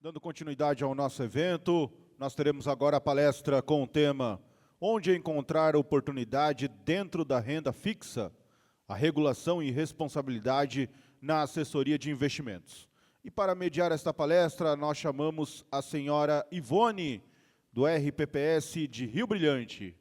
Dando continuidade ao nosso evento, nós teremos agora a palestra com o tema Onde encontrar oportunidade dentro da renda fixa, a regulação e responsabilidade na assessoria de investimentos. E para mediar esta palestra, nós chamamos a senhora Ivone, do RPPS de Rio Brilhante.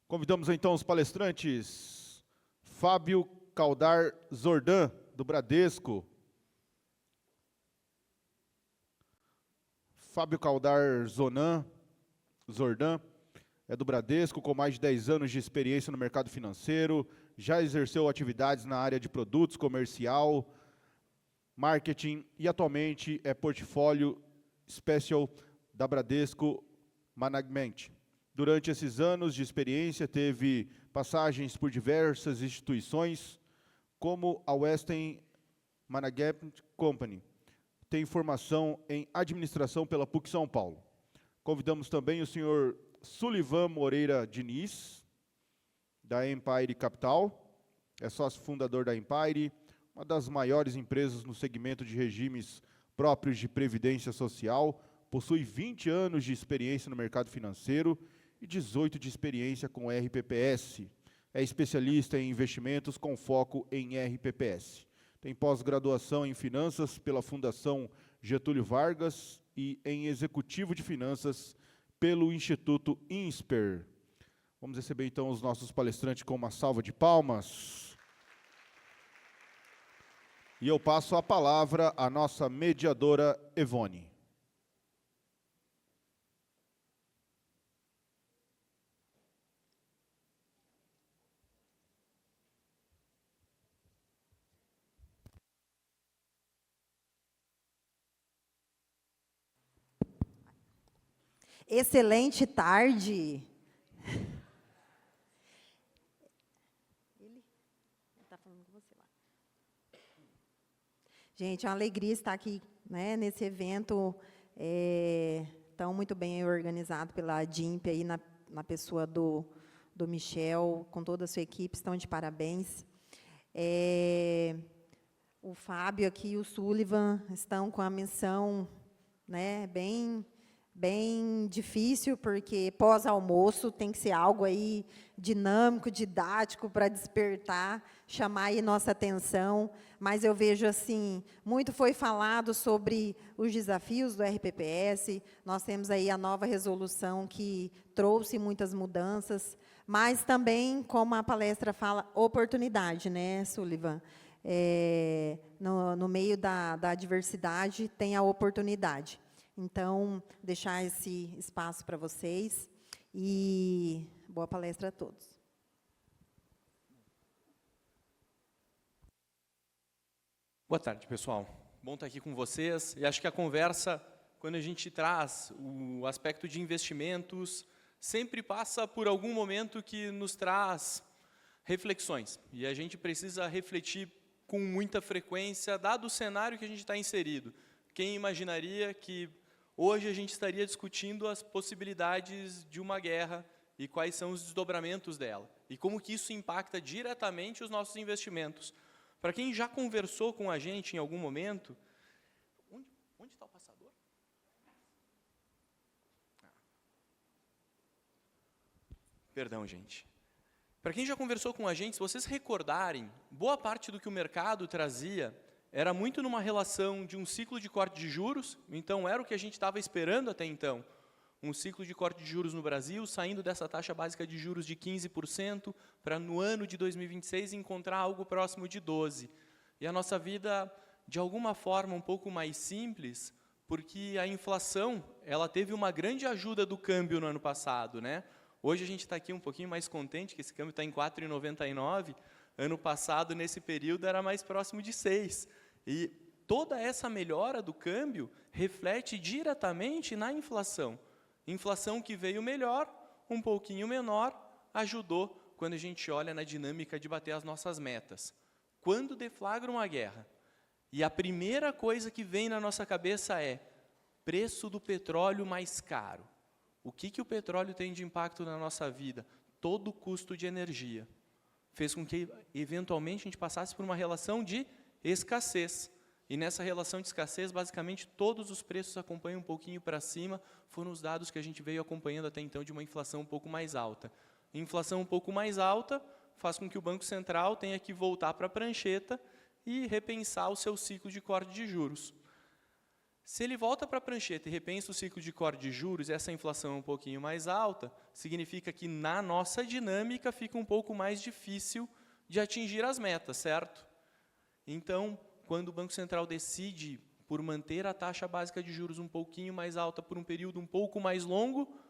Convidamos então os palestrantes, Fábio Caldar Zordan, do Bradesco. Fábio Caldar Zordan é do Bradesco, com mais de 10 anos de experiência no mercado financeiro, já exerceu atividades na área de produtos, comercial, marketing e atualmente é portfólio special da Bradesco Management. Durante esses anos de experiência, teve passagens por diversas instituições, como a Western Management Company. Tem formação em administração pela PUC São Paulo. Convidamos também o senhor Sullivan Moreira Diniz, da Empire Capital, é sócio fundador da Empire, uma das maiores empresas no segmento de regimes próprios de previdência social, possui 20 anos de experiência no mercado financeiro e 18 de experiência com RPPS. É especialista em investimentos com foco em RPPS. Tem pós-graduação em finanças pela Fundação Getúlio Vargas e em executivo de finanças pelo Instituto INSPER. Vamos receber então os nossos palestrantes com uma salva de palmas. E eu passo a palavra à nossa mediadora Ivone. Excelente tarde. Ele está falando com você lá. Gente, é uma alegria estar aqui, né, nesse evento tão muito bem organizado pela DIMP, aí na pessoa do Michel, com toda a sua equipe, estão de parabéns. O Fábio aqui e o Sullivan estão com a missão, né, bem difícil, porque pós-almoço tem que ser algo aí dinâmico, didático, para despertar, chamar aí nossa atenção. Mas eu vejo assim, muito foi falado sobre os desafios do RPPS, nós temos aí a nova resolução que trouxe muitas mudanças, mas também, como a palestra fala, oportunidade, né, Sullivan? No meio da adversidade tem a oportunidade. Então, deixar esse espaço para vocês e boa palestra a todos. Boa tarde, pessoal. Bom estar aqui com vocês. E acho que a conversa, quando a gente traz o aspecto de investimentos, sempre passa por algum momento que nos traz reflexões. E a gente precisa refletir com muita frequência, dado o cenário que a gente está inserido. Quem imaginaria que hoje a gente estaria discutindo as possibilidades de uma guerra e quais são os desdobramentos dela. E como que isso impacta diretamente os nossos investimentos. Para quem já conversou com a gente em algum momento... Onde está o passador? Perdão, gente. Para quem já conversou com a gente, se vocês recordarem, boa parte do que o mercado trazia era muito numa relação de um ciclo de corte de juros, então era o que a gente estava esperando até então. Um ciclo de corte de juros no Brasil, saindo dessa taxa básica de juros de 15%, para no ano de 2026 encontrar algo próximo de 12%. E a nossa vida, de alguma forma, um pouco mais simples, porque a inflação ela teve uma grande ajuda do câmbio no ano passado, né? Hoje a gente está aqui um pouquinho mais contente, que esse câmbio está em 4,99. Ano passado, nesse período, era mais próximo de 6%. E toda essa melhora do câmbio reflete diretamente na inflação. Inflação que veio melhor, um pouquinho menor, ajudou quando a gente olha na dinâmica de bater as nossas metas. Quando deflagra uma guerra, e a primeira coisa que vem na nossa cabeça é preço do petróleo mais caro. O que o petróleo tem de impacto na nossa vida? Todo o custo de energia. Fez com que, eventualmente, a gente passasse por uma relação de escassez. E nessa relação de escassez, basicamente, todos os preços acompanham um pouquinho para cima, foram os dados que a gente veio acompanhando até então de uma inflação um pouco mais alta. Inflação um pouco mais alta faz com que o Banco Central tenha que voltar para a prancheta e repensar o seu ciclo de corte de juros. Se ele volta para a prancheta e repensa o ciclo de corte de juros, e essa inflação é um pouquinho mais alta, significa que na nossa dinâmica fica um pouco mais difícil de atingir as metas, certo? Então, quando o Banco Central decide por manter a taxa básica de juros um pouquinho mais alta por um período um pouco mais longo,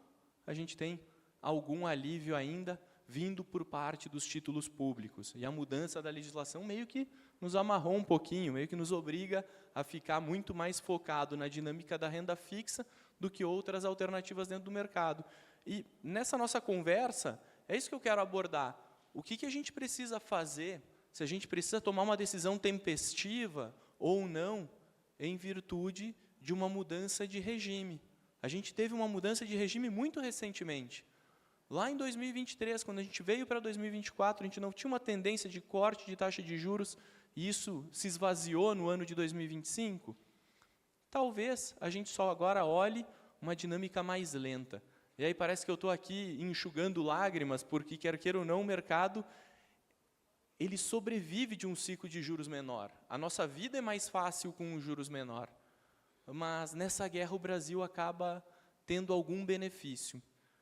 a gente tem algum alívio ainda vindo por parte dos títulos públicos. E a mudança da legislação meio que nos amarrou um pouquinho, meio que nos obriga a ficar muito mais focado na dinâmica da renda fixa do que outras alternativas dentro do mercado. E nessa nossa conversa, é isso que eu quero abordar. O que a gente precisa fazer, se a gente precisa tomar uma decisão tempestiva ou não, em virtude de uma mudança de regime. A gente teve uma mudança de regime muito recentemente. Lá em 2023, quando a gente veio para 2024, a gente não tinha uma tendência de corte de taxa de juros, e isso se esvaziou no ano de 2025, talvez a gente só agora olhe uma dinâmica mais lenta. E aí parece que eu estou aqui enxugando lágrimas, porque, quer queira ou não, o mercado ele sobrevive de um ciclo de juros menor. A nossa vida é mais fácil com um juros menor. Mas nessa guerra o Brasil acaba tendo algum benefício.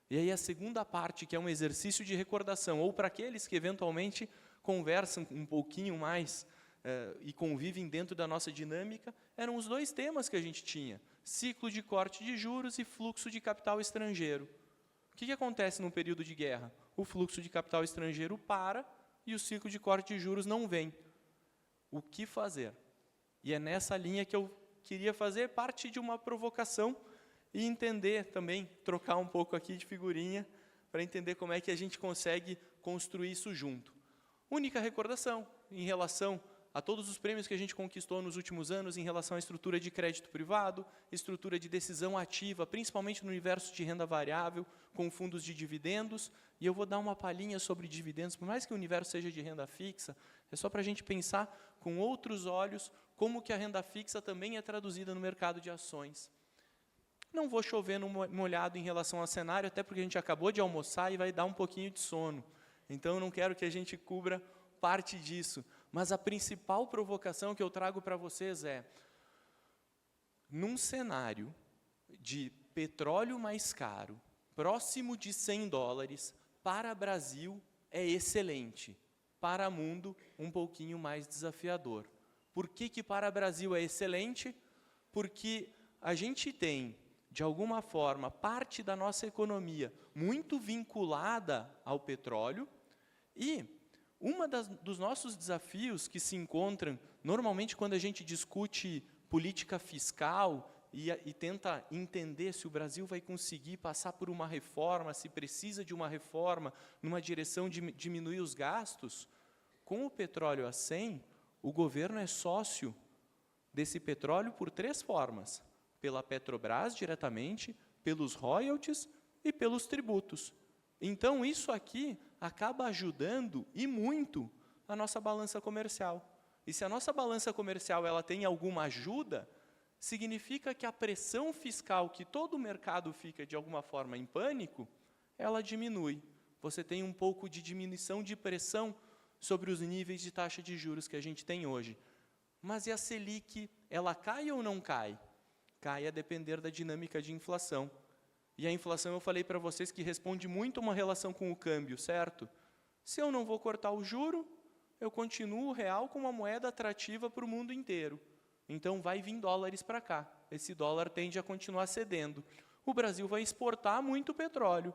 E aí a segunda parte, que é um exercício de recordação, ou para aqueles que eventualmente conversam um pouquinho mais e convivem dentro da nossa dinâmica, eram os dois temas que a gente tinha: ciclo de corte de juros e fluxo de capital estrangeiro. O que acontece num período de guerra? O fluxo de capital estrangeiro para e o ciclo de corte de juros não vem. O que fazer? E é nessa linha que eu queria fazer parte de uma provocação e entender também, trocar um pouco aqui de figurinha, para entender como é que a gente consegue construir isso junto. Única recordação em relação a todos os prêmios que a gente conquistou nos últimos anos em relação à estrutura de crédito privado, estrutura de decisão ativa, principalmente no universo de renda variável, com fundos de dividendos, e eu vou dar uma palhinha sobre dividendos, por mais que o universo seja de renda fixa, é só para a gente pensar com outros olhos como que a renda fixa também é traduzida no mercado de ações. Não vou chover no molhado em relação ao cenário, até porque a gente acabou de almoçar e vai dar um pouquinho de sono. Então, eu não quero que a gente cubra parte disso. Mas a principal provocação que eu trago para vocês é, num cenário de petróleo mais caro, próximo de $100, para o Brasil é excelente. Para o mundo, um pouquinho mais desafiador. Por que para o Brasil é excelente? Porque a gente tem, de alguma forma, parte da nossa economia muito vinculada ao petróleo e dos nossos desafios que se encontram, normalmente, quando a gente discute política fiscal e tenta entender se o Brasil vai conseguir passar por uma reforma, se precisa de uma reforma numa direção de diminuir os gastos, com o petróleo a 100, o governo é sócio desse petróleo por 3 formas: pela Petrobras diretamente, pelos royalties e pelos tributos. Então, isso aqui acaba ajudando, e muito, a nossa balança comercial. E se a nossa balança comercial ela tem alguma ajuda, significa que a pressão fiscal que todo o mercado fica, de alguma forma, em pânico, ela diminui. Você tem um pouco de diminuição de pressão sobre os níveis de taxa de juros que a gente tem hoje. Mas e a Selic, ela cai ou não cai? Cai a depender da dinâmica de inflação. E a inflação, eu falei para vocês que responde muito a uma relação com o câmbio, certo? Se eu não vou cortar o juro, eu continuo o real com uma moeda atrativa para o mundo inteiro. Então, vai vir dólares para cá. Esse dólar tende a continuar cedendo. O Brasil vai exportar muito petróleo.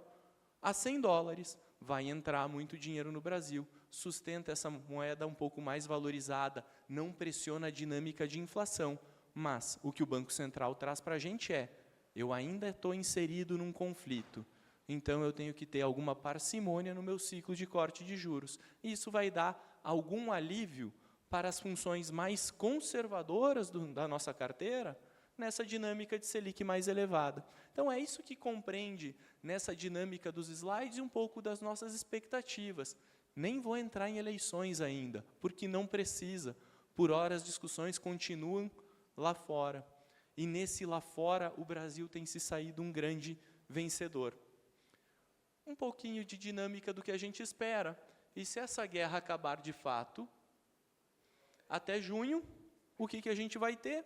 A $100 vai entrar muito dinheiro no Brasil. Sustenta essa moeda um pouco mais valorizada, não pressiona a dinâmica de inflação. Mas o que o Banco Central traz para a gente é: eu ainda estou inserido num conflito, então eu tenho que ter alguma parcimônia no meu ciclo de corte de juros. Isso vai dar algum alívio para as funções mais conservadoras da nossa carteira, nessa dinâmica de Selic mais elevada. Então, é isso que compreende nessa dinâmica dos slides um pouco das nossas expectativas. Nem vou entrar em eleições ainda, porque não precisa. Por hora, as discussões continuam lá fora. E nesse lá fora, o Brasil tem se saído um grande vencedor. Um pouquinho de dinâmica do que a gente espera. E se essa guerra acabar de fato, até junho, o que a gente vai ter?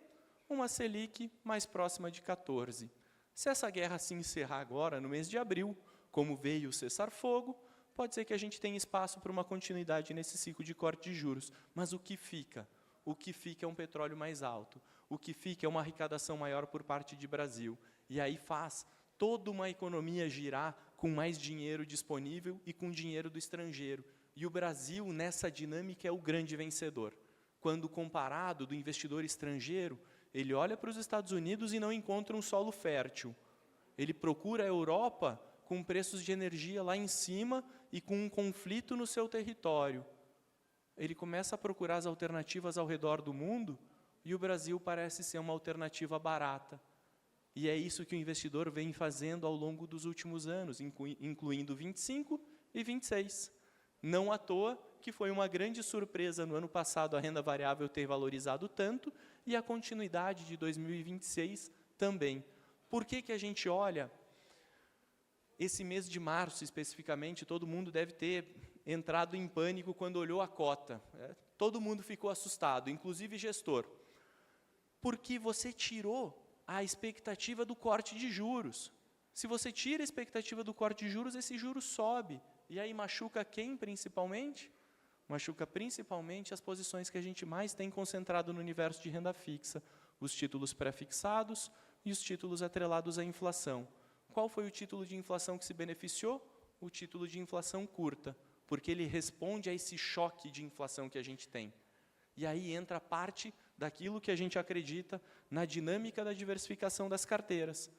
Uma Selic mais próxima de 14. Se essa guerra se encerrar agora, no mês de abril, como veio o cessar-fogo, pode ser que a gente tenha espaço para uma continuidade nesse ciclo de corte de juros. Mas o que fica? O que fica é um petróleo mais alto. O que fica é uma arrecadação maior por parte de Brasil. E aí faz toda uma economia girar com mais dinheiro disponível e com dinheiro do estrangeiro. E o Brasil, nessa dinâmica, é o grande vencedor. Quando comparado do investidor estrangeiro, ele olha para os Estados Unidos e não encontra um solo fértil. Ele procura a Europa com preços de energia lá em cima e com um conflito no seu território. Ele começa a procurar as alternativas ao redor do mundo e o Brasil parece ser uma alternativa barata. E é isso que o investidor vem fazendo ao longo dos últimos anos, incluindo 25 e 26. Não à toa que foi uma grande surpresa no ano passado a renda variável ter valorizado tanto e a continuidade de 2026 também. Por que a gente olha esse mês de março, especificamente, todo mundo deve ter entrado em pânico quando olhou a cota. Todo mundo ficou assustado, inclusive gestor. Porque você tirou a expectativa do corte de juros. Se você tira a expectativa do corte de juros, esse juros sobe. E aí machuca quem, principalmente? Machuca principalmente as posições que a gente mais tem concentrado no universo de renda fixa, os títulos pré-fixados e os títulos atrelados à inflação. Qual foi o título de inflação que se beneficiou? O título de inflação curta, porque ele responde a esse choque de inflação que a gente tem. E aí entra parte daquilo que a gente acredita na dinâmica da diversificação das carteiras.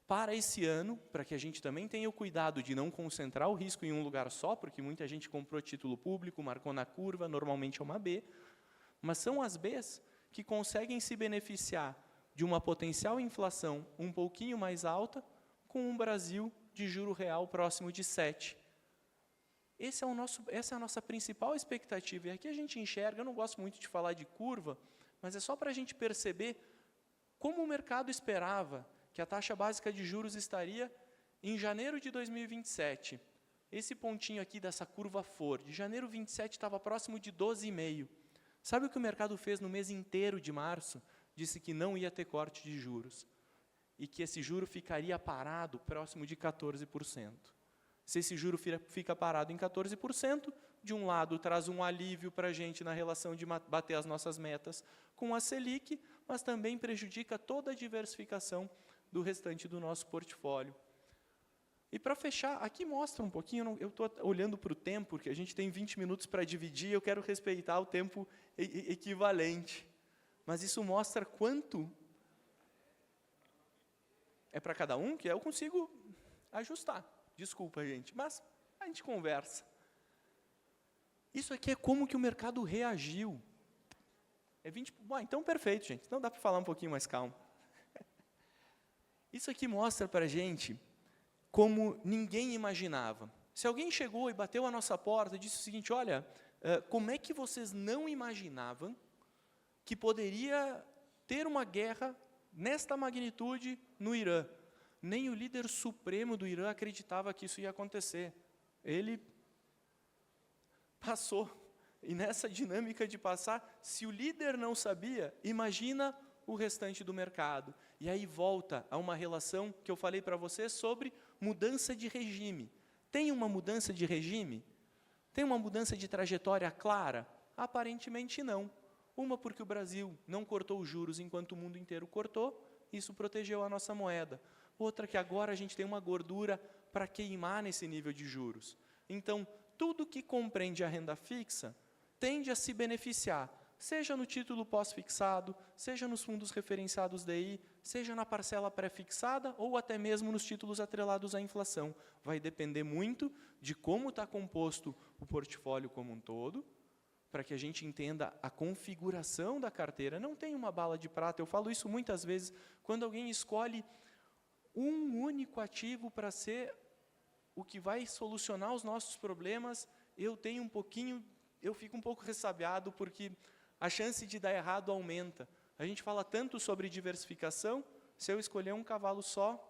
Para esse ano, para que a gente também tenha o cuidado de não concentrar o risco em um lugar só, porque muita gente comprou título público, marcou na curva, normalmente é uma B, mas são as Bs que conseguem se beneficiar de uma potencial inflação um pouquinho mais alta, com um Brasil de juro real próximo de 7. Essa é a nossa principal expectativa. E aqui a gente enxerga, eu não gosto muito de falar de curva, mas é só para a gente perceber como o mercado esperava que a taxa básica de juros estaria em janeiro de 2027. Esse pontinho aqui dessa curva Ford, de janeiro 27 estava próximo de 12,5. Sabe o que o mercado fez no mês inteiro de março? Disse que não ia ter corte de juros e que esse juro ficaria parado próximo de 14%. Se esse juro fica parado em 14%, de um lado traz um alívio para a gente na relação de bater as nossas metas com a Selic, mas também prejudica toda a diversificação do restante do nosso portfólio. E para fechar, aqui mostra um pouquinho, eu estou olhando para o tempo, porque a gente tem 20 minutos para dividir, eu quero respeitar o tempo equivalente. Mas isso mostra quanto é para cada um, que eu consigo ajustar. Desculpa, gente, mas a gente conversa. Isso aqui é como que o mercado reagiu. É 20... Bom, então perfeito, gente. Então dá para falar um pouquinho mais calmo. Isso aqui mostra para a gente como ninguém imaginava. Se alguém chegou e bateu a nossa porta e disse o seguinte, olha, como é que vocês não imaginavam que poderia ter uma guerra nesta magnitude no Irã? Nem o líder supremo do Irã acreditava que isso ia acontecer. Ele passou. E nessa dinâmica de passar, se o líder não sabia, imagina o restante do mercado. E aí volta a uma relação que eu falei para você sobre mudança de regime. Tem uma mudança de regime? Tem uma mudança de trajetória clara? Aparentemente não. Uma porque o Brasil não cortou os juros enquanto o mundo inteiro cortou, isso protegeu a nossa moeda. Outra que agora a gente tem uma gordura para queimar nesse nível de juros. Então, tudo que compreende a renda fixa tende a se beneficiar, seja no título pós-fixado, seja nos fundos referenciados DI, seja na parcela pré-fixada ou até mesmo nos títulos atrelados à inflação. Vai depender muito de como está composto o portfólio como um todo, para que a gente entenda a configuração da carteira. Não tem uma bala de prata. Eu falo isso muitas vezes, quando alguém escolhe um único ativo para ser o que vai solucionar os nossos problemas, eu fico um pouco ressabiado, porque a chance de dar errado aumenta. A gente fala tanto sobre diversificação, se eu escolher um cavalo só,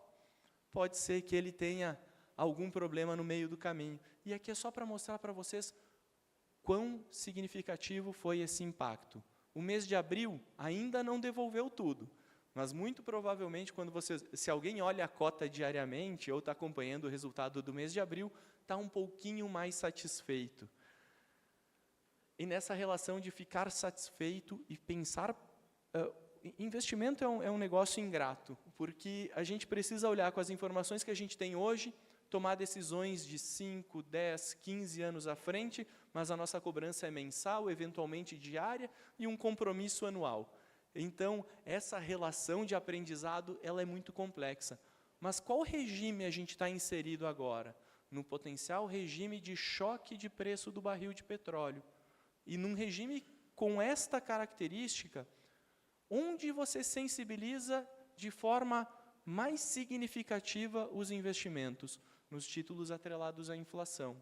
pode ser que ele tenha algum problema no meio do caminho. E aqui é só para mostrar para vocês quão significativo foi esse impacto. O mês de abril ainda não devolveu tudo, mas muito provavelmente, se alguém olha a cota diariamente ou está acompanhando o resultado do mês de abril, está um pouquinho mais satisfeito. E nessa relação de ficar satisfeito e pensar... investimento é um negócio ingrato, porque a gente precisa olhar com as informações que a gente tem hoje, tomar decisões de 5, 10, 15 anos à frente, mas a nossa cobrança é mensal, eventualmente diária, e um compromisso anual. Então, essa relação de aprendizado, ela é muito complexa. Mas qual regime a gente está inserido agora? No potencial regime de choque de preço do barril de petróleo. E num regime com esta característica, onde você sensibiliza de forma mais significativa os investimentos? Nos títulos atrelados à inflação.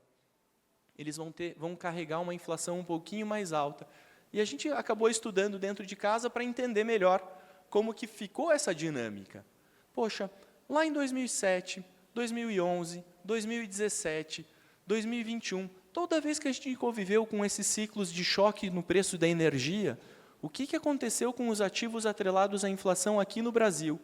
Eles vão carregar uma inflação um pouquinho mais alta. E a gente acabou estudando dentro de casa para entender melhor como que ficou essa dinâmica. Poxa, lá em 2007, 2011, 2017, 2021, toda vez que a gente conviveu com esses ciclos de choque no preço da energia, o que aconteceu com os ativos atrelados à inflação aqui no Brasil?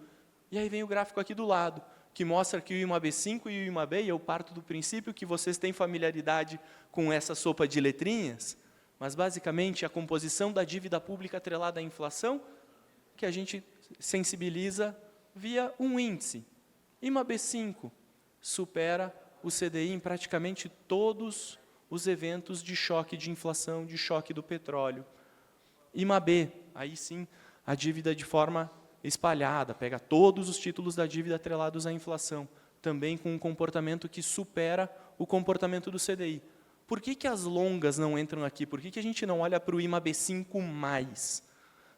E aí vem o gráfico aqui do lado, que mostra que o IMAB5 e o IMAB, e eu parto do princípio que vocês têm familiaridade com essa sopa de letrinhas, mas basicamente a composição da dívida pública atrelada à inflação, que a gente sensibiliza via um índice. IMAB5 supera o CDI em praticamente todos os eventos de choque de inflação, de choque do petróleo. IMAB, aí sim, a dívida de forma espalhada, pega todos os títulos da dívida atrelados à inflação, também com um comportamento que supera o comportamento do CDI. Por que as longas não entram aqui? Por que a gente não olha para o IMAB5+?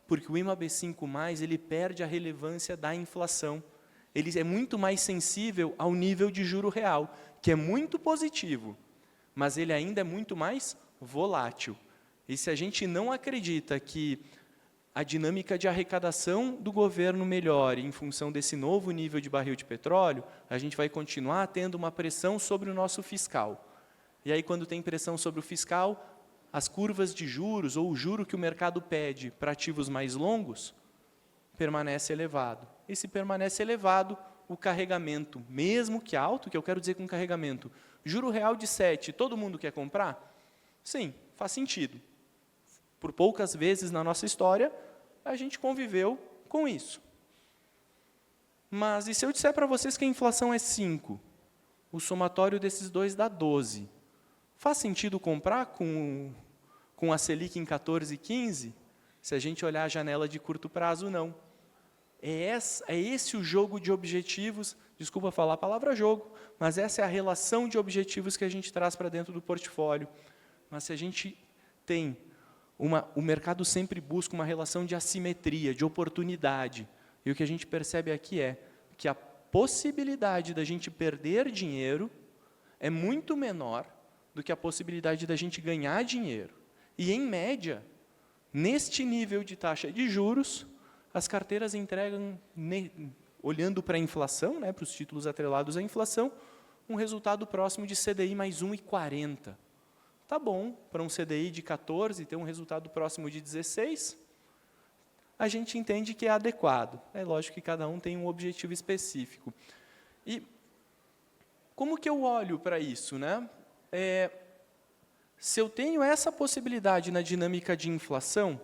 Porque o IMAB5+, ele perde a relevância da inflação. Ele é muito mais sensível ao nível de juro real, que é muito positivo, mas ele ainda é muito mais volátil. E se a gente não acredita que a dinâmica de arrecadação do governo melhore em função desse novo nível de barril de petróleo, a gente vai continuar tendo uma pressão sobre o nosso fiscal. E aí, quando tem pressão sobre o fiscal, as curvas de juros, ou o juro que o mercado pede para ativos mais longos, permanece elevado. E se permanece elevado, o carregamento, mesmo que alto, que eu quero dizer com carregamento, juro real de 7, todo mundo quer comprar? Sim, faz sentido. Por poucas vezes na nossa história, a gente conviveu com isso. Mas, e se eu disser para vocês que a inflação é 5? O somatório desses dois dá 12. Faz sentido comprar com a Selic em 14,15? Se a gente olhar a janela de curto prazo, não. É esse o jogo de objetivos, desculpa falar a palavra jogo, mas essa é a relação de objetivos que a gente traz para dentro do portfólio. Mas se a gente tem o mercado sempre busca uma relação de assimetria, de oportunidade. E o que a gente percebe aqui é que a possibilidade da gente perder dinheiro é muito menor do que a possibilidade da gente ganhar dinheiro. E, em média, neste nível de taxa de juros, as carteiras entregam, olhando para a inflação, para os títulos atrelados à inflação, um resultado próximo de CDI mais 1,40. Tá bom, para um CDI de 14 ter um resultado próximo de 16, a gente entende que é adequado. É lógico que cada um tem um objetivo específico. E como que eu olho para isso, né? Se eu tenho essa possibilidade na dinâmica de inflação,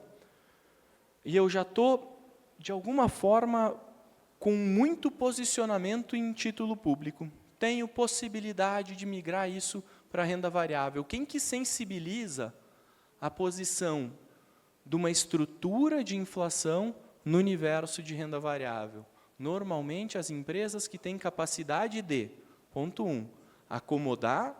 e eu já estou, de alguma forma, com muito posicionamento em título público, tenho possibilidade de migrar isso para a renda variável. Quem que sensibiliza a posição de uma estrutura de inflação no universo de renda variável? Normalmente, as empresas que têm capacidade de, ponto 1, acomodar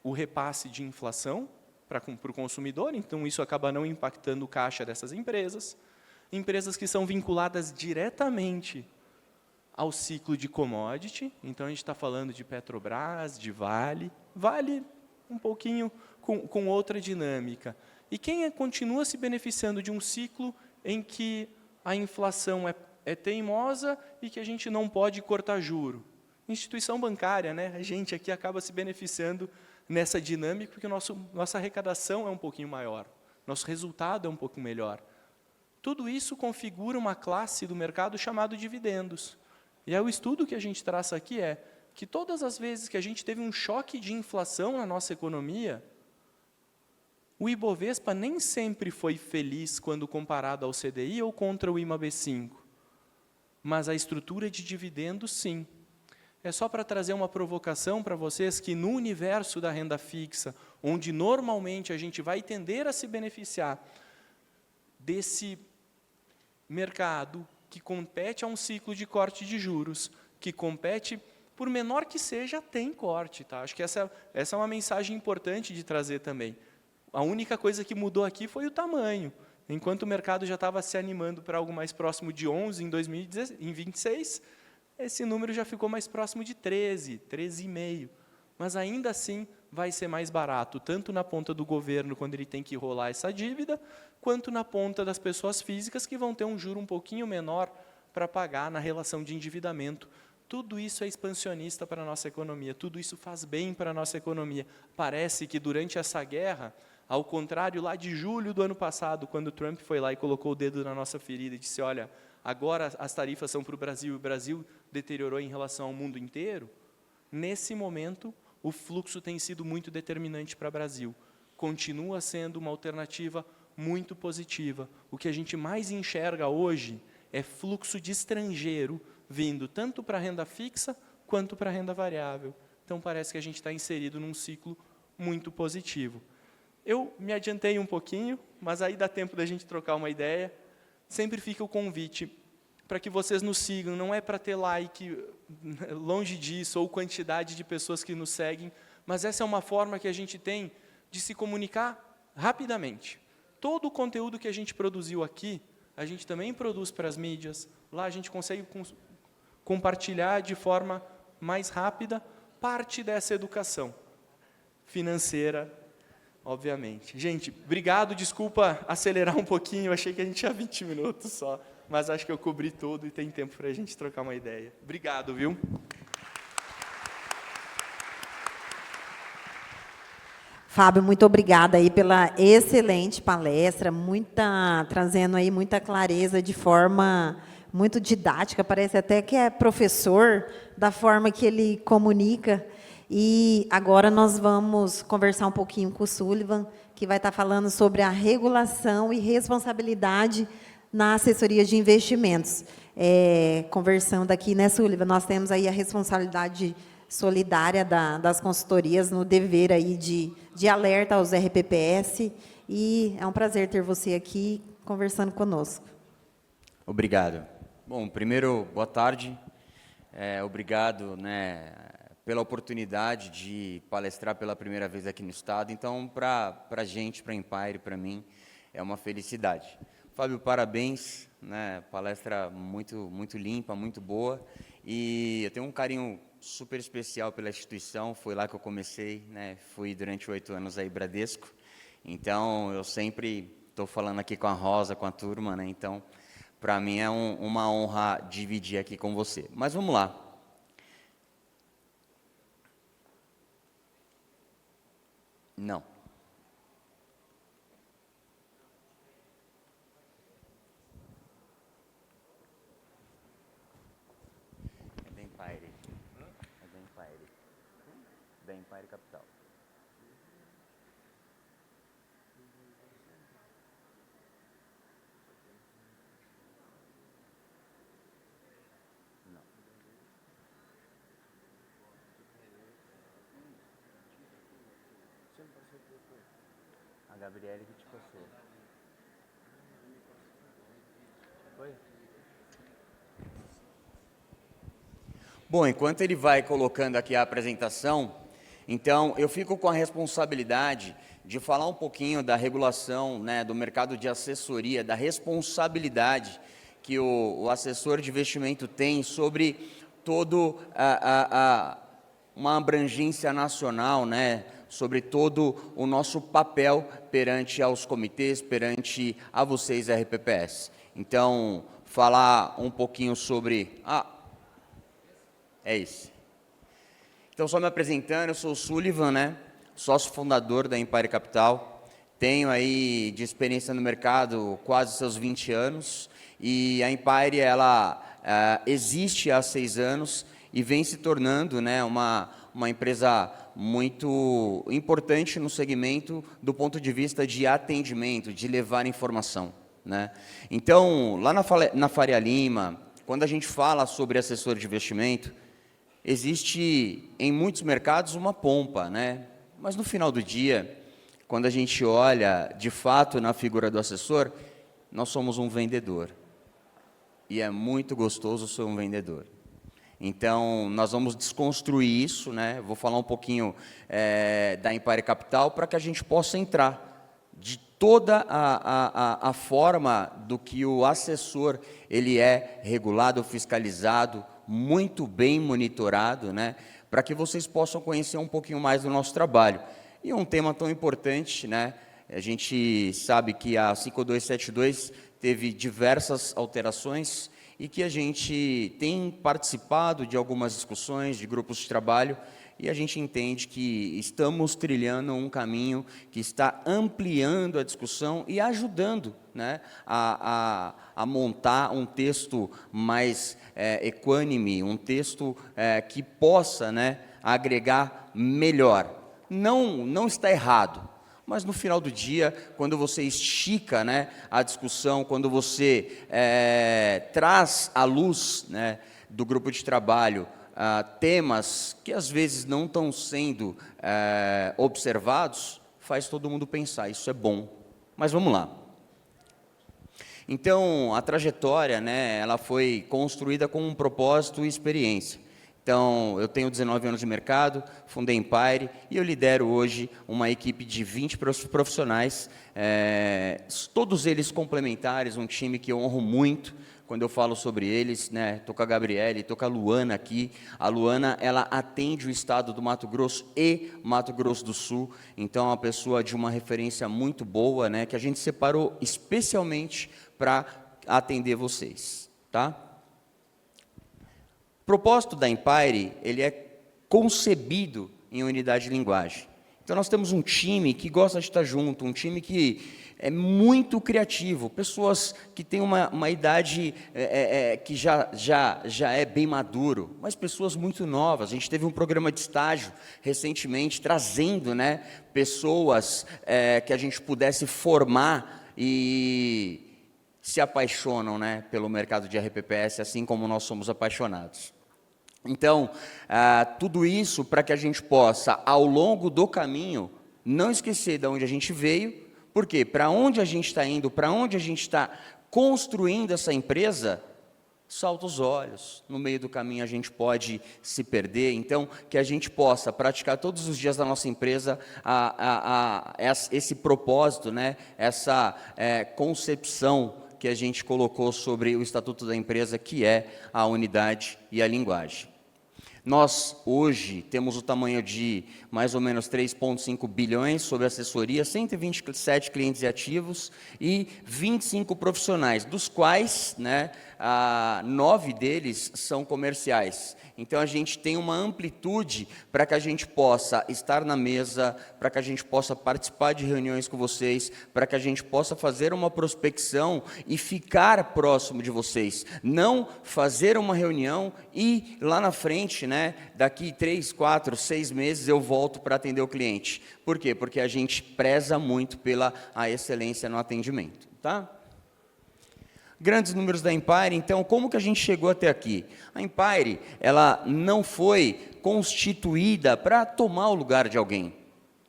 o repasse de inflação, para o consumidor, então isso acaba não impactando o caixa dessas empresas. Empresas que são vinculadas diretamente ao ciclo de commodity, então a gente está falando de Petrobras, de Vale um pouquinho com outra dinâmica. E quem continua se beneficiando de um ciclo em que a inflação é teimosa e que a gente não pode cortar juro? Instituição bancária, né? A gente aqui acaba se beneficiando nessa dinâmica porque nossa arrecadação é um pouquinho maior, nosso resultado é um pouco melhor. Tudo isso configura uma classe do mercado chamado dividendos. E aí o estudo que a gente traça aqui é que todas as vezes que a gente teve um choque de inflação na nossa economia, o Ibovespa nem sempre foi feliz quando comparado ao CDI ou contra o IMAB5. Mas a estrutura de dividendos, sim. É só para trazer uma provocação para vocês que no universo da renda fixa, onde normalmente a gente vai tender a se beneficiar desse mercado que compete a um ciclo de corte de juros, que compete, por menor que seja, tem corte. Tá? Acho que essa é uma mensagem importante de trazer também. A única coisa que mudou aqui foi o tamanho. Enquanto o mercado já estava se animando para algo mais próximo de 11 em 2026, esse número já ficou mais próximo de 13, 13,5. Mas ainda assim vai ser mais barato, tanto na ponta do governo, quando ele tem que rolar essa dívida, quanto na ponta das pessoas físicas, que vão ter um juro um pouquinho menor para pagar na relação de endividamento. Tudo isso é expansionista para a nossa economia, tudo isso faz bem para a nossa economia. Parece que durante essa guerra, ao contrário lá de julho do ano passado, quando o Trump foi lá e colocou o dedo na nossa ferida e disse, olha, agora as tarifas são para o Brasil e o Brasil deteriorou em relação ao mundo inteiro, nesse momento o fluxo tem sido muito determinante para o Brasil. Continua sendo uma alternativa muito positiva. O que a gente mais enxerga hoje é fluxo de estrangeiro vindo tanto para a renda fixa quanto para a renda variável. Então parece que a gente está inserido num ciclo muito positivo. Eu me adiantei um pouquinho, mas aí dá tempo da gente trocar uma ideia. Sempre fica o convite para que vocês nos sigam, não é para ter like, longe disso, ou quantidade de pessoas que nos seguem, mas essa é uma forma que a gente tem de se comunicar rapidamente. Todo o conteúdo que a gente produziu aqui, a gente também produz para as mídias, lá a gente consegue compartilhar de forma mais rápida parte dessa educação financeira, obviamente. Gente, obrigado, desculpa acelerar um pouquinho, eu achei que a gente tinha 20 minutos só, mas acho que eu cobri tudo e tem tempo para a gente trocar uma ideia. Obrigado, viu? Fábio, muito obrigada aí pela excelente palestra, trazendo aí muita clareza de forma muito didática, parece até que é professor, da forma que ele comunica. E agora nós vamos conversar um pouquinho com o Sullivan, que vai estar falando sobre a regulação e responsabilidade na assessoria de investimentos. Conversando aqui, né, Sullivan, nós temos aí a responsabilidade solidária das consultorias no dever aí de alerta aos RPPS, e é um prazer ter você aqui conversando conosco. Obrigado. Bom, primeiro, boa tarde. Obrigado, né, pela oportunidade de palestrar pela primeira vez aqui no Estado. Então, para a gente, para a Empire, para mim, é uma felicidade. Fábio, parabéns, né, palestra muito limpa, muito boa, e eu tenho um carinho super especial pela instituição, foi lá que eu comecei, né, fui durante 8 anos aí Bradesco, então eu sempre estou falando aqui com a Rosa, com a turma, né, então para mim é uma honra dividir aqui com você. Mas vamos lá. Não. É da Empire. É da Empire. Da Empire Capital. Não. A Gabriele que te passou. Foi? Bom, enquanto ele vai colocando aqui a apresentação, Então, eu fico com a responsabilidade de falar um pouquinho da regulação, né, do mercado de assessoria, da responsabilidade que o assessor de investimento tem sobre todo uma abrangência nacional, né, sobre todo o nosso papel perante aos comitês, perante a vocês, RPPS. Então, falar um pouquinho sobre... é esse. Então, só me apresentando, eu sou o Sullivan, né, sócio fundador da Empire Capital. Tenho aí de experiência no mercado quase seus 20 anos. E a Empire, ela existe há 6 anos e vem se tornando, né, uma empresa muito importante no segmento do ponto de vista de atendimento, de levar informação, né? Então, lá na Faria Lima, quando a gente fala sobre assessor de investimento, existe em muitos mercados uma pompa, né? Mas no final do dia, quando a gente olha de fato na figura do assessor, nós somos um vendedor. E é muito gostoso ser um vendedor. Então, nós vamos desconstruir isso, né? Vou falar um pouquinho da Empire Capital para que a gente possa entrar de toda a forma do que o assessor ele é regulado, fiscalizado, muito bem monitorado, né? Para que vocês possam conhecer um pouquinho mais do nosso trabalho. E um tema tão importante, né? A gente sabe que a 5272 teve diversas alterações e que a gente tem participado de algumas discussões, de grupos de trabalho, e a gente entende que estamos trilhando um caminho que está ampliando a discussão e ajudando, né, a montar um texto mais equânime, um texto que possa, né, agregar melhor. Não está errado, mas no final do dia, quando você estica, né, a discussão, quando você traz à luz, né, do grupo de trabalho temas que às vezes não estão sendo observados, faz todo mundo pensar, isso é bom. Mas vamos lá. Então, a trajetória, né, ela foi construída com um propósito e experiência. Então, eu tenho 19 anos de mercado, fundei Empire e eu lidero hoje uma equipe de 20 profissionais, todos eles complementares, um time que eu honro muito quando eu falo sobre eles, né? Estou com a Gabriele, estou com a Luana aqui. A Luana, ela atende o estado do Mato Grosso e Mato Grosso do Sul, então é uma pessoa de uma referência muito boa, né? Que a gente separou especialmente para atender vocês, tá? O propósito da Empire, ele é concebido em unidade de linguagem. Então, nós temos um time que gosta de estar junto, um time que é muito criativo, pessoas que têm uma idade que já é bem maduro, mas pessoas muito novas. A gente teve um programa de estágio recentemente, trazendo, né, pessoas que a gente pudesse formar e se apaixonam, né, pelo mercado de RPPS, assim como nós somos apaixonados. Então, tudo isso para que a gente possa, ao longo do caminho, não esquecer de onde a gente veio, porque para onde a gente está indo, para onde a gente está construindo essa empresa, salta os olhos. No meio do caminho a gente pode se perder, então que a gente possa praticar todos os dias da nossa empresa esse propósito, né? Essa concepção que a gente colocou sobre o Estatuto da Empresa, que é a unidade e a linguagem. Nós, hoje, temos o tamanho de mais ou menos 3,5 bilhões sobre assessoria, 127 clientes ativos e 25 profissionais, dos quais, né, 9 deles são comerciais. Então, a gente tem uma amplitude para que a gente possa estar na mesa, para que a gente possa participar de reuniões com vocês, para que a gente possa fazer uma prospecção e ficar próximo de vocês. Não fazer uma reunião e lá na frente, né, daqui 3, 4, 6 meses eu volto para atender o cliente. Por quê? Porque a gente preza muito pela excelência no atendimento, tá? Grandes números da Empire, então, como que a gente chegou até aqui? A Empire, ela não foi constituída para tomar o lugar de alguém.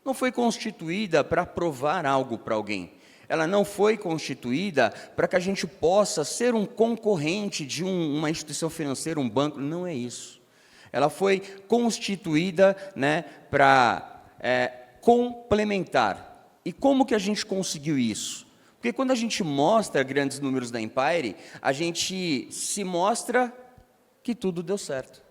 Não foi constituída para provar algo para alguém. Ela não foi constituída para que a gente possa ser um concorrente de uma instituição financeira, um banco. Não é isso. ela foi constituída, né, para complementar. E como que a gente conseguiu isso? Porque quando a gente mostra grandes números da Empire, a gente se mostra que tudo deu certo.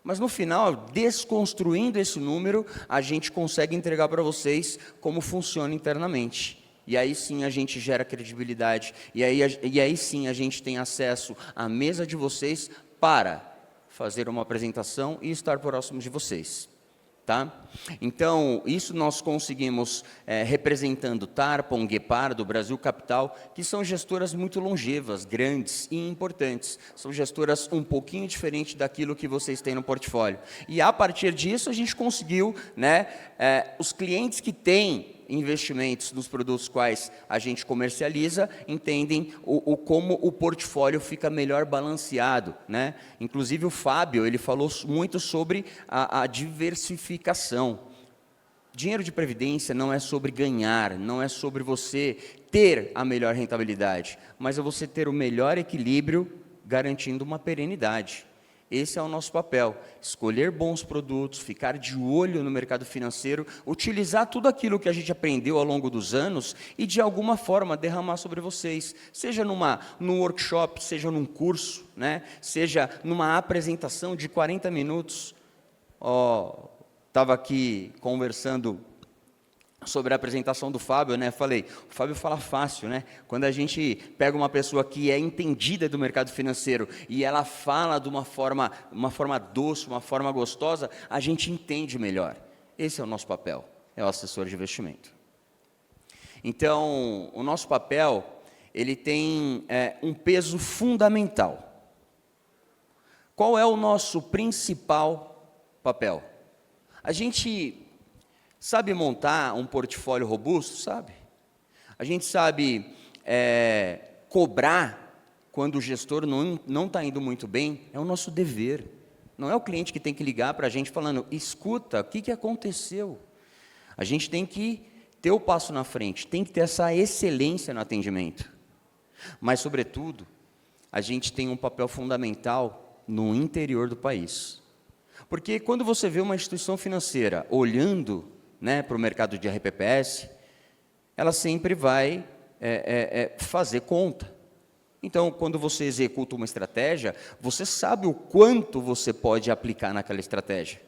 Mas no final, desconstruindo esse número, a gente consegue entregar para vocês como funciona internamente. E aí sim a gente gera credibilidade. E aí sim a gente tem acesso à mesa de vocês para fazer uma apresentação e estar próximo de vocês. Tá? Então, isso nós conseguimos representando Tarpon, Guepardo, Brasil Capital, que são gestoras muito longevas, grandes e importantes. São gestoras um pouquinho diferentes daquilo que vocês têm no portfólio. E a partir disso, a gente conseguiu, né, os clientes que têm investimentos nos produtos quais a gente comercializa, entendem como o portfólio fica melhor balanceado, né? Inclusive o Fábio, ele falou muito sobre a diversificação. Dinheiro de previdência não é sobre ganhar, não é sobre você ter a melhor rentabilidade, mas é você ter o melhor equilíbrio, garantindo uma perenidade. Esse é o nosso papel, escolher bons produtos, ficar de olho no mercado financeiro, utilizar tudo aquilo que a gente aprendeu ao longo dos anos e, de alguma forma, derramar sobre vocês, seja num workshop, seja num curso, né? Seja numa apresentação de 40 minutos. Estava aqui conversando sobre a apresentação do Fábio, né? Falei, o Fábio fala fácil, né? Quando a gente pega uma pessoa que é entendida do mercado financeiro e ela fala de uma forma doce, uma forma gostosa, a gente entende melhor. Esse é o nosso papel, é o assessor de investimento. Então, o nosso papel, ele tem um peso fundamental. Qual é o nosso principal papel? A gente sabe montar um portfólio robusto? Sabe. A gente sabe cobrar quando o gestor não está indo muito bem? É o nosso dever. Não é o cliente que tem que ligar para a gente falando, escuta, o que aconteceu? A gente tem que ter o passo na frente, tem que ter essa excelência no atendimento. Mas, sobretudo, a gente tem um papel fundamental no interior do país. Porque quando você vê uma instituição financeira olhando, né, para o mercado de RPPS, ela sempre vai fazer conta. Então, quando você executa uma estratégia, você sabe o quanto você pode aplicar naquela estratégia,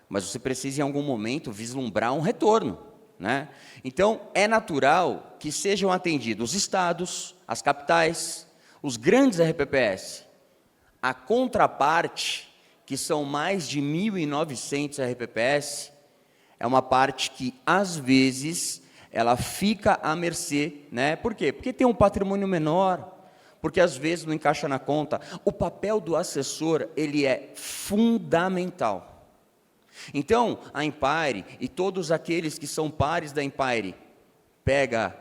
mas você precisa, em algum momento, vislumbrar um retorno, né? Então, é natural que sejam atendidos os estados, as capitais, os grandes RPPS. A contraparte, que são mais de 1.900 RPPS, é uma parte que, às vezes, ela fica à mercê, né? Por quê? Porque tem um patrimônio menor, porque às vezes não encaixa na conta. O papel do assessor, ele é fundamental. Então, a Empire e todos aqueles que são pares da Empire, pega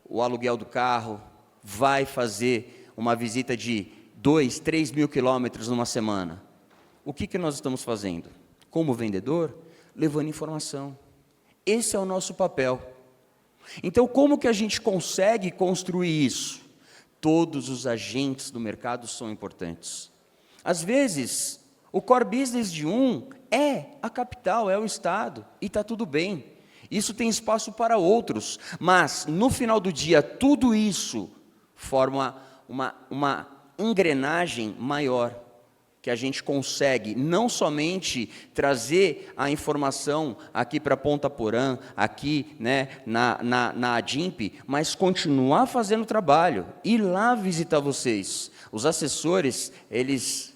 o aluguel do carro, vai fazer uma visita de 2, 3 mil quilômetros numa semana. O que nós estamos fazendo? Como vendedor, levando informação. Esse é o nosso papel. Então, como que a gente consegue construir isso? Todos os agentes do mercado são importantes. Às vezes, o core business de um é a capital, é o Estado, e está tudo bem. Isso tem espaço para outros, mas, no final do dia, tudo isso forma uma engrenagem maior, que a gente consegue não somente trazer a informação aqui para Ponta Porã, aqui, né, na ADIMP, mas continuar fazendo o trabalho, ir lá visitar vocês. Os assessores, eles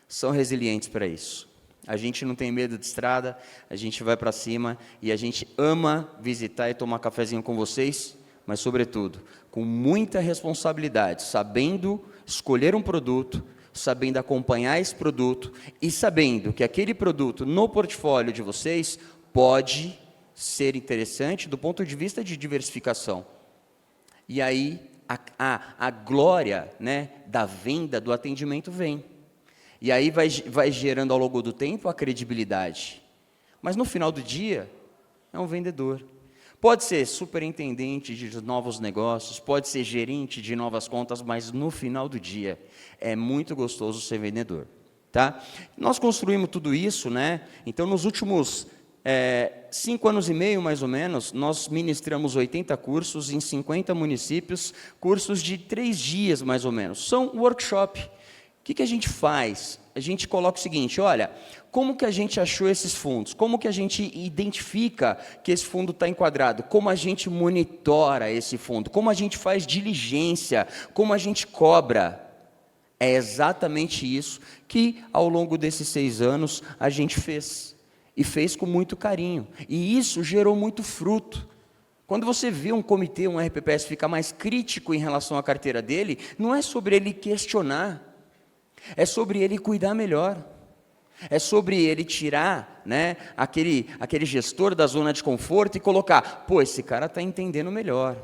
são resilientes para isso. A gente não tem medo de estrada, a gente vai para cima e a gente ama visitar e tomar cafezinho com vocês, mas, sobretudo, com muita responsabilidade, sabendo escolher um produto, sabendo acompanhar esse produto e sabendo que aquele produto no portfólio de vocês pode ser interessante do ponto de vista de diversificação. E aí a glória, né, da venda, do atendimento vem. E aí vai gerando ao longo do tempo a credibilidade. Mas no final do dia, é um vendedor. Pode ser superintendente de novos negócios, pode ser gerente de novas contas, mas no final do dia é muito gostoso ser vendedor. Tá? Nós construímos tudo isso, né? Então, nos últimos 5 anos e meio, mais ou menos, nós ministramos 80 cursos em 50 municípios, cursos de 3 dias, mais ou menos. São workshop. O que a gente faz? A gente coloca o seguinte, olha, como que a gente achou esses fundos? Como que a gente identifica que esse fundo está enquadrado? Como a gente monitora esse fundo? Como a gente faz diligência? Como a gente cobra? É exatamente isso que, ao longo desses 6 anos, a gente fez. E fez com muito carinho. E isso gerou muito fruto. Quando você vê um comitê, um RPPS, ficar mais crítico em relação à carteira dele, não é sobre ele questionar, é sobre ele cuidar melhor. É sobre ele tirar, né, aquele gestor da zona de conforto e colocar, pô, esse cara está entendendo melhor.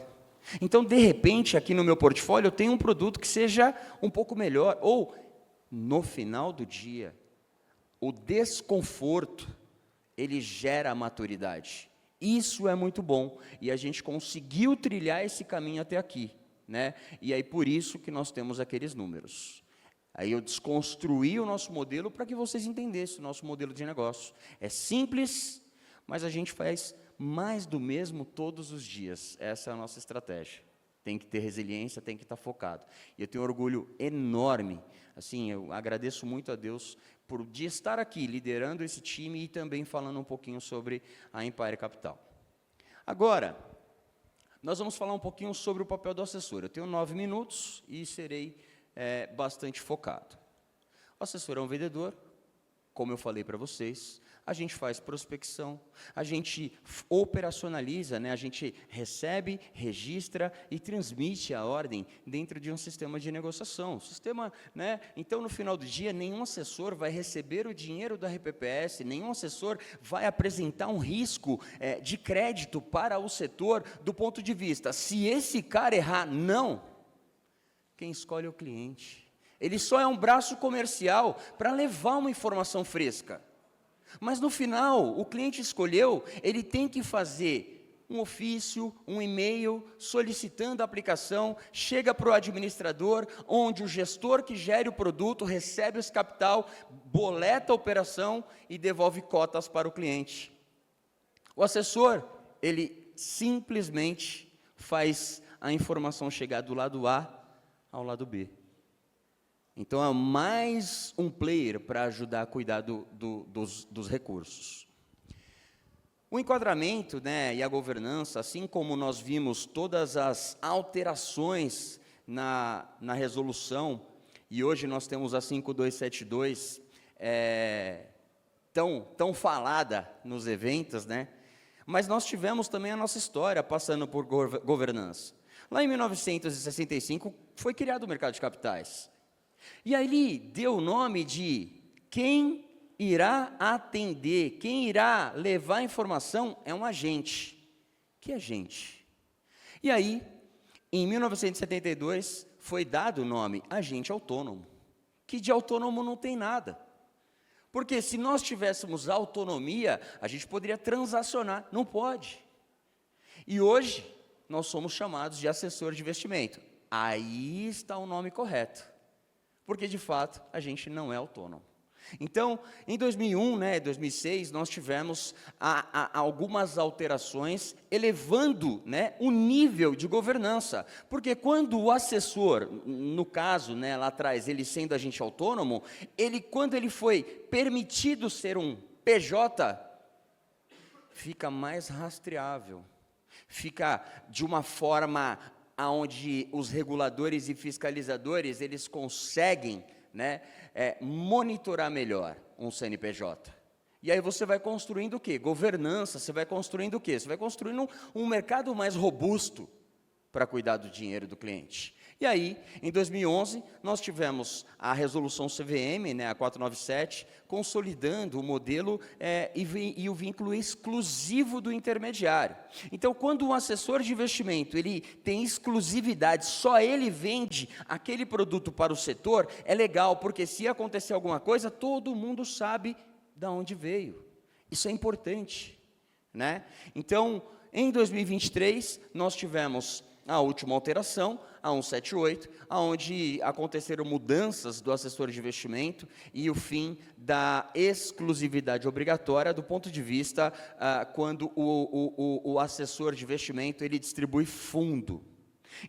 Então, de repente, aqui no meu portfólio, eu tenho um produto que seja um pouco melhor. Ou, no final do dia, o desconforto, ele gera a maturidade. Isso é muito bom. E a gente conseguiu trilhar esse caminho até aqui, né? E aí, por isso que nós temos aqueles números. Aí eu desconstruí o nosso modelo para que vocês entendessem o nosso modelo de negócio. É simples, mas a gente faz mais do mesmo todos os dias. Essa é a nossa estratégia. Tem que ter resiliência, tem que estar focado. E eu tenho um orgulho enorme. Assim, eu agradeço muito a Deus de estar aqui liderando esse time e também falando um pouquinho sobre a Empire Capital. Agora, nós vamos falar um pouquinho sobre o papel do assessor. Eu tenho 9 minutos e serei bastante focado. O assessor é um vendedor, como eu falei para vocês. A gente faz prospecção, a gente operacionaliza, né? A gente recebe, registra e transmite a ordem dentro de um sistema de negociação. Sistema, né? Então, no final do dia, nenhum assessor vai receber o dinheiro da RPPS, nenhum assessor vai apresentar um risco de crédito para o setor do ponto de vista, se esse cara errar, não. Quem escolhe é o cliente. Ele só é um braço comercial para levar uma informação fresca. Mas, no final, o cliente escolheu, ele tem que fazer um ofício, um e-mail, solicitando a aplicação, chega para o administrador, onde o gestor que gere o produto recebe esse capital, boleta a operação e devolve cotas para o cliente. O assessor, ele simplesmente faz a informação chegar do lado A ao lado B. Então, é mais um player para ajudar a cuidar dos recursos. O enquadramento, né, e a governança, assim como nós vimos todas as alterações na resolução, e hoje nós temos a 5272, tão falada nos eventos, né, mas nós tivemos também a nossa história passando por governança. Lá em 1965, foi criado o mercado de capitais. E aí deu o nome de quem irá atender, quem irá levar a informação é um agente. Que agente? E aí, em 1972, foi dado o nome agente autônomo, que de autônomo não tem nada. Porque se nós tivéssemos autonomia, a gente poderia transacionar, não pode. E hoje, nós somos chamados de assessor de investimento. Aí está o nome correto. Porque, de fato, a gente não é autônomo. Então, em 2001, 2006, nós tivemos algumas alterações, elevando, o nível de governança. Porque quando o assessor, no caso, lá atrás, ele sendo agente autônomo, quando ele foi permitido ser um PJ, fica mais rastreável, fica de uma forma onde os reguladores e fiscalizadores, eles conseguem, monitorar melhor um CNPJ. E aí você vai construindo o quê? Governança, você vai construindo o quê? Você vai construindo um mercado mais robusto para cuidar do dinheiro do cliente. E aí, em 2011, nós tivemos a resolução CVM, a 497, consolidando o modelo e o vínculo exclusivo do intermediário. Então, quando um assessor de investimento ele tem exclusividade, só ele vende aquele produto para o setor, é legal, porque se acontecer alguma coisa, todo mundo sabe de onde veio. Isso é importante. Então, em 2023, nós tivemos a última alteração, a 178, onde aconteceram mudanças do assessor de investimento e o fim da exclusividade obrigatória do ponto de vista quando o assessor de investimento ele distribui fundo.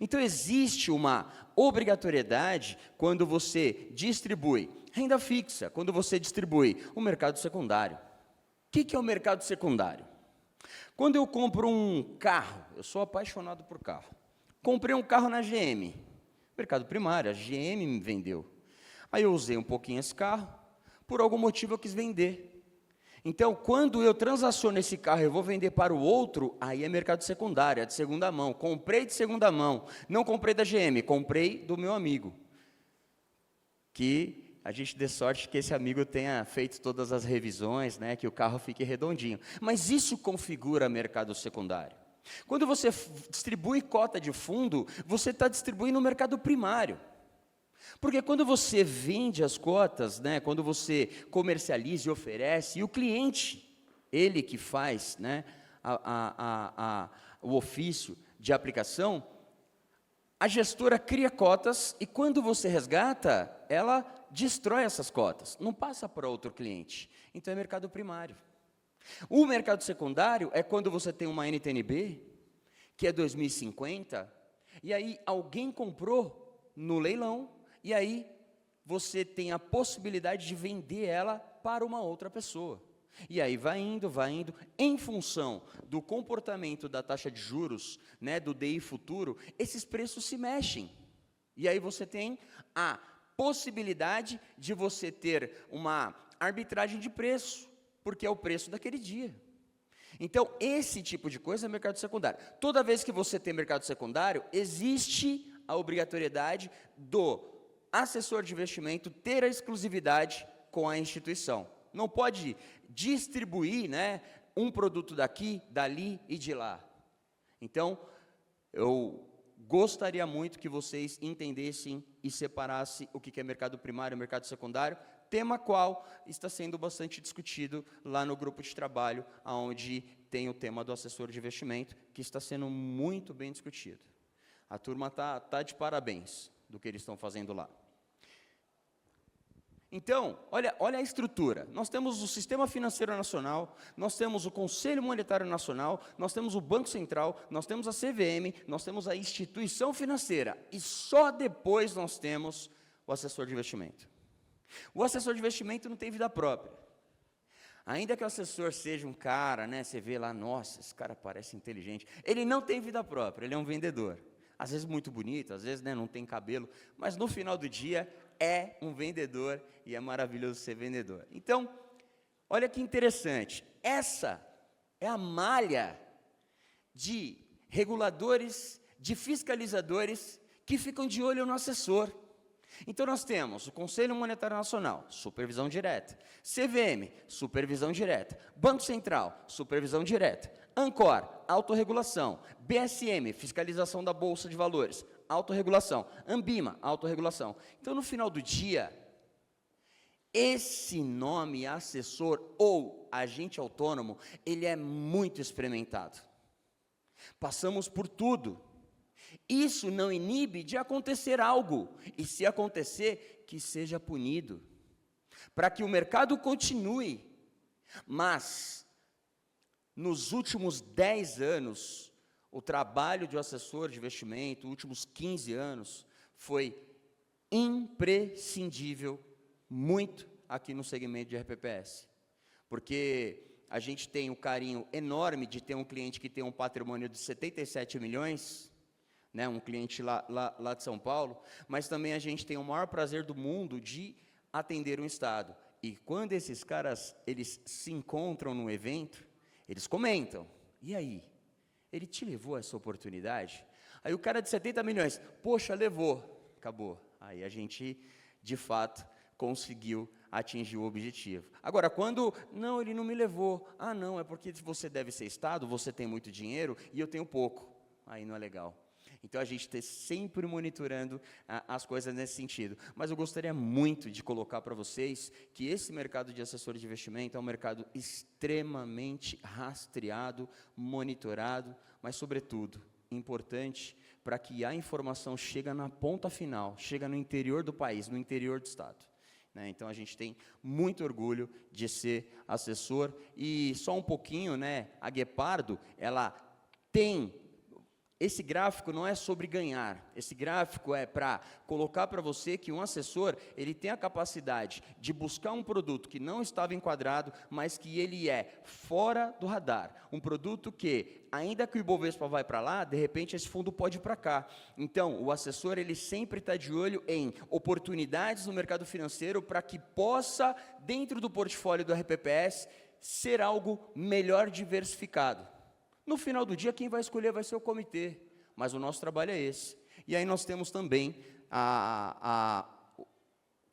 Então, existe uma obrigatoriedade quando você distribui renda fixa, quando você distribui o mercado secundário. O que é o mercado secundário? Quando eu compro um carro, eu sou apaixonado por carro, comprei um carro na GM, mercado primário, a GM me vendeu. Aí eu usei um pouquinho esse carro, por algum motivo eu quis vender. Então, quando eu transaciono esse carro e eu vou vender para o outro, aí é mercado secundário, é de segunda mão. Comprei de segunda mão, não comprei da GM, comprei do meu amigo. Que a gente dê sorte que esse amigo tenha feito todas as revisões, né, que o carro fique redondinho. Mas isso configura mercado secundário. Quando você distribui cota de fundo, você está distribuindo no mercado primário. Porque quando você vende as cotas, né, quando você comercializa e oferece, e o cliente, ele que faz, né, o ofício de aplicação, a gestora cria cotas e quando você resgata, ela destrói essas cotas, não passa para outro cliente. Então é mercado primário. O mercado secundário é quando você tem uma NTNB, que é 2050, e aí alguém comprou no leilão, e aí você tem a possibilidade de vender ela para uma outra pessoa. E aí vai indo, em função do comportamento da taxa de juros, né, do DI futuro, esses preços se mexem. E aí você tem a possibilidade de você ter uma arbitragem de preço, porque é o preço daquele dia. Então, esse tipo de coisa é mercado secundário. Toda vez que você tem mercado secundário, existe a obrigatoriedade do assessor de investimento ter a exclusividade com a instituição. Não pode distribuir, né, um produto daqui, dali e de lá. Então, eu gostaria muito que vocês entendessem e separassem o que é mercado primário e mercado secundário, tema qual está sendo bastante discutido lá no grupo de trabalho, onde tem o tema do assessor de investimento, que está sendo muito bem discutido. A turma tá de parabéns do que eles estão fazendo lá. Então, olha a estrutura. Nós temos o Sistema Financeiro Nacional, nós temos o Conselho Monetário Nacional, nós temos o Banco Central, nós temos a CVM, nós temos a instituição financeira, e só depois nós temos o assessor de investimento. O assessor de investimento não tem vida própria. Ainda que o assessor seja um cara, né, você vê lá, nossa, esse cara parece inteligente, ele não tem vida própria, ele é um vendedor. Às vezes muito bonito, às vezes, né, não tem cabelo, mas no final do dia é um vendedor e é maravilhoso ser vendedor. Então, olha que interessante, essa é a malha de reguladores, de fiscalizadores que ficam de olho no assessor. Então, nós temos o Conselho Monetário Nacional, supervisão direta, CVM, supervisão direta, Banco Central, supervisão direta, Ancor, autorregulação, BSM, fiscalização da Bolsa de Valores, autorregulação, Ambima, autorregulação. Então, no final do dia, esse nome assessor ou agente autônomo, ele é muito experimentado. Passamos por tudo. Isso não inibe de acontecer algo, e se acontecer, que seja punido, para que o mercado continue. Mas, nos últimos 10 anos, o trabalho de assessor de investimento, últimos 15 anos, foi imprescindível, muito aqui no segmento de RPPS, porque a gente tem um carinho enorme de ter um cliente que tem um patrimônio de 77 milhões, né, um cliente lá de São Paulo, mas também a gente tem o maior prazer do mundo de atender um estado. E quando esses caras, eles se encontram no evento, eles comentam, e aí, ele te levou essa oportunidade? Aí o cara de 70 milhões, poxa, levou, acabou. Aí a gente, de fato, conseguiu atingir o objetivo. Agora, quando, não, ele não me levou, ah, não, é porque você deve ser estado, você tem muito dinheiro e eu tenho pouco, aí não é legal. Então, a gente está sempre monitorando as coisas nesse sentido. Mas eu gostaria muito de colocar para vocês que esse mercado de assessores de investimento é um mercado extremamente rastreado, monitorado, mas, sobretudo, importante para que a informação chegue na ponta final, chega no interior do país, no interior do estado. Né? Então, a gente tem muito orgulho de ser assessor. E só um pouquinho, né, a Guepardo, ela tem... Esse gráfico não é sobre ganhar, esse gráfico é para colocar para você que um assessor, ele tem a capacidade de buscar um produto que não estava enquadrado, mas que ele é fora do radar. Um produto que, ainda que o Ibovespa vai para lá, de repente esse fundo pode ir para cá. Então, o assessor, ele sempre está de olho em oportunidades no mercado financeiro para que possa, dentro do portfólio do RPPS, ser algo melhor diversificado. No final do dia, quem vai escolher vai ser o comitê, mas o nosso trabalho é esse. E aí nós temos também a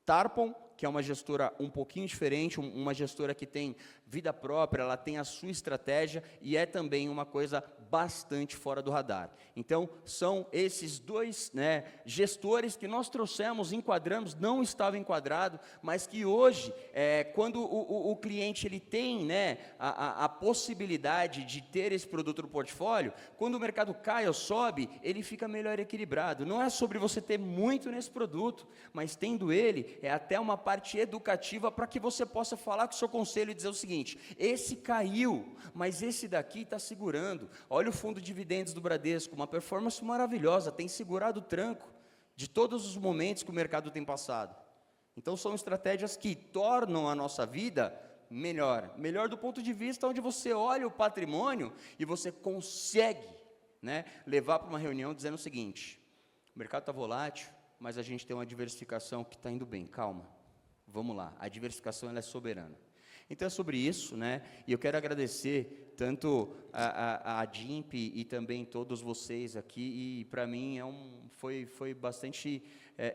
Tarpon, que é uma gestora um pouquinho diferente, uma gestora que tem vida própria, ela tem a sua estratégia e é também uma coisa bastante fora do radar. Então, são esses dois, né, gestores que nós trouxemos, enquadramos, não estava enquadrado, mas que hoje, quando o cliente ele tem, né, a possibilidade de ter esse produto no portfólio, quando o mercado cai ou sobe, ele fica melhor equilibrado. Não é sobre você ter muito nesse produto, mas tendo ele, é até uma parte educativa para que você possa falar com o seu conselho e dizer o seguinte: esse caiu, mas esse daqui está segurando. Olha o fundo de dividendos do Bradesco, uma performance maravilhosa, tem segurado o tranco de todos os momentos que o mercado tem passado. Então, são estratégias que tornam a nossa vida melhor. Melhor do ponto de vista onde você olha o patrimônio e você consegue, né, levar para uma reunião dizendo o seguinte: o mercado está volátil, mas a gente tem uma diversificação que está indo bem, calma, vamos lá, a diversificação ela é soberana. Então, é sobre isso, né? E eu quero agradecer tanto a DIMP e também todos vocês aqui, e para mim foi bastante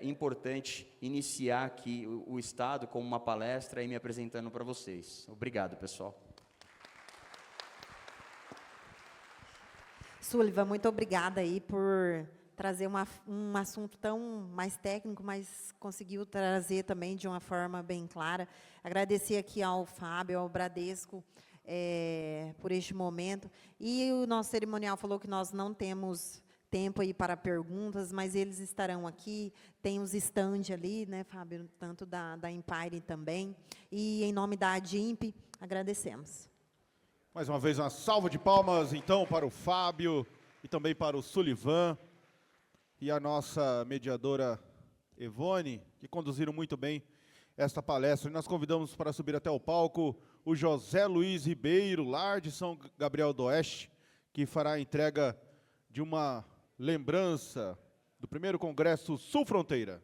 importante iniciar aqui o Estado com uma palestra e me apresentando para vocês. Obrigado, pessoal. Sullivan, muito obrigada aí por trazer um assunto tão mais técnico, mas conseguiu trazer também de uma forma bem clara. Agradecer aqui ao Fábio, ao Bradesco, por este momento. E o nosso cerimonial falou que nós não temos tempo aí para perguntas, mas eles estarão aqui, tem os stand ali, né, Fábio, tanto da Empire também. E, em nome da ADIMP, agradecemos. Mais uma vez, uma salva de palmas, então, para o Fábio e também para o Sullivan e a nossa mediadora Evone, que conduziram muito bem esta palestra. E nós convidamos para subir até o palco o José Luiz Ribeiro, lá de São Gabriel do Oeste, que fará a entrega de uma lembrança do primeiro Congresso Sul Fronteira.